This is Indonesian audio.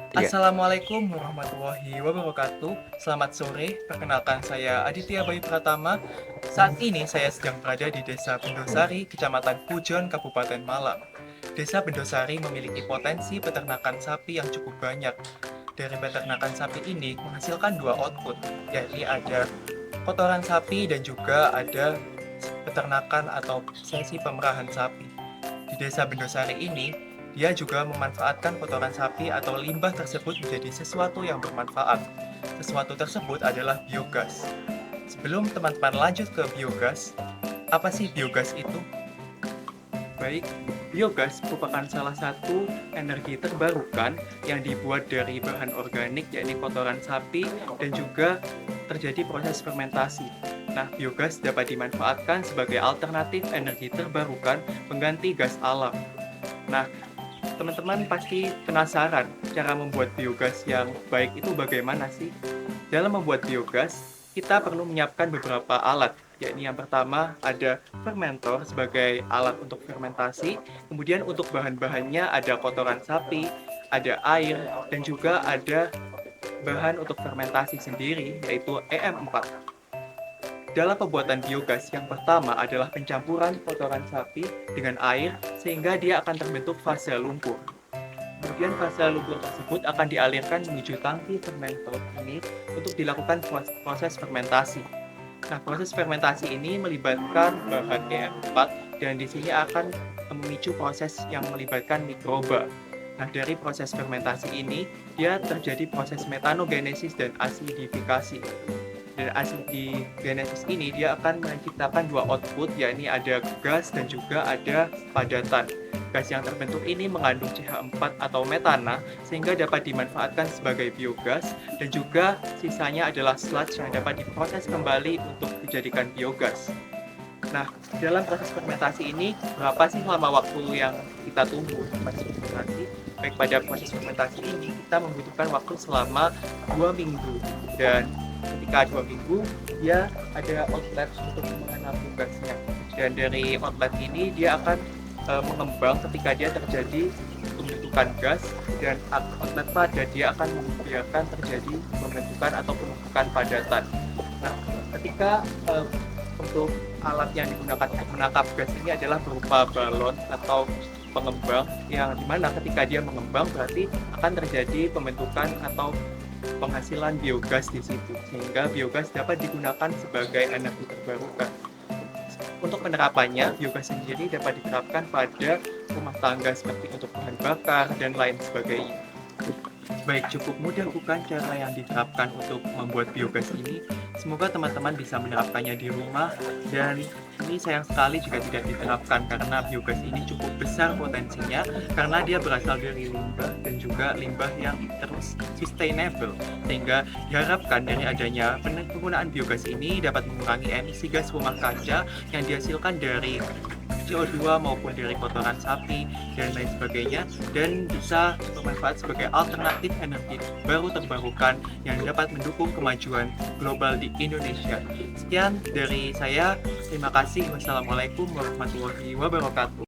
Iya. Assalamualaikum warahmatullahi wabarakatuh. Selamat sore, perkenalkan saya Aditya Bayu Pratama. Saat ini saya sedang berada di Desa Bendosari, Kecamatan Pujon, Kabupaten Malang. Desa Bendosari memiliki potensi peternakan sapi yang cukup banyak. Dari peternakan sapi ini menghasilkan dua output, yakni ada kotoran sapi dan juga ada peternakan atau sesi pemerahan sapi. Di Desa Bendosari ini, dia juga memanfaatkan kotoran sapi atau limbah tersebut menjadi sesuatu yang bermanfaat. Sesuatu tersebut adalah biogas. Sebelum teman-teman lanjut ke biogas, apa sih biogas itu? Baik, biogas merupakan salah satu energi terbarukan yang dibuat dari bahan organik, yakni kotoran sapi, dan juga terjadi proses fermentasi. Nah, biogas dapat dimanfaatkan sebagai alternatif energi terbarukan pengganti gas alam. Nah, teman-teman pasti penasaran cara membuat biogas yang baik itu bagaimana sih? Dalam membuat biogas, kita perlu menyiapkan beberapa alat, yakni yang pertama ada fermentor sebagai alat untuk fermentasi, kemudian untuk bahan-bahannya ada kotoran sapi, ada air, dan juga ada bahan untuk fermentasi sendiri, yaitu EM4. Dalam pembuatan biogas, yang pertama adalah pencampuran kotoran sapi dengan air sehingga dia akan terbentuk fase lumpur. Kemudian fase lumpur tersebut akan dialirkan menuju tangki fermentor ini untuk dilakukan proses fermentasi. Nah, proses fermentasi ini melibatkan bahan EM4 dan di sini akan memicu proses yang melibatkan mikroba. Nah, dari proses fermentasi ini, dia terjadi proses metanogenesis dan asidifikasi. Dan asidigenesis ini dia akan menciptakan dua output, yakni ada gas dan juga ada padatan. Gas yang terbentuk ini mengandung CH4 atau metana sehingga dapat dimanfaatkan sebagai biogas dan juga sisanya adalah sludge yang dapat diproses kembali untuk dijadikan biogas. Nah, dalam proses fermentasi ini berapa sih lama waktu yang kita tunggu proses fermentasi? Baik, pada proses fermentasi ini kita membutuhkan waktu selama 2 minggu dan ketika 2 minggu dia ada outlet untuk menampung gasnya dan dari outlet ini dia akan mengembang ketika dia terjadi pembentukan gas dan outlet pada dia akan membiarkan terjadi pembentukan atau penumpukan padatan. Nah, ketika untuk alat yang digunakan untuk menangkap gas ini adalah berupa balon atau pengembang yang dimana ketika dia mengembang berarti akan terjadi pembentukan atau penghasilan biogas di situ sehingga biogas dapat digunakan sebagai energi terbarukan. Untuk penerapannya, biogas sendiri dapat diterapkan pada rumah tangga seperti untuk bahan bakar dan lain sebagainya. Baik, cukup mudah bukan cara yang diterapkan untuk membuat biogas ini? Semoga teman-teman bisa menerapkannya di rumah dan ini sayang sekali jika tidak diterapkan karena biogas ini cukup besar potensinya karena dia berasal dari limbah dan juga limbah yang terus sustainable sehingga diharapkan dari adanya penggunaan biogas ini dapat mengurangi emisi gas rumah kaca yang dihasilkan dari CO2 maupun dari kotoran sapi dan lain sebagainya dan bisa bermanfaat sebagai alternatif energi baru terbarukan yang dapat mendukung kemajuan global di Indonesia. Sekian dari saya, terima kasih. Wassalamualaikum warahmatullahi wabarakatuh.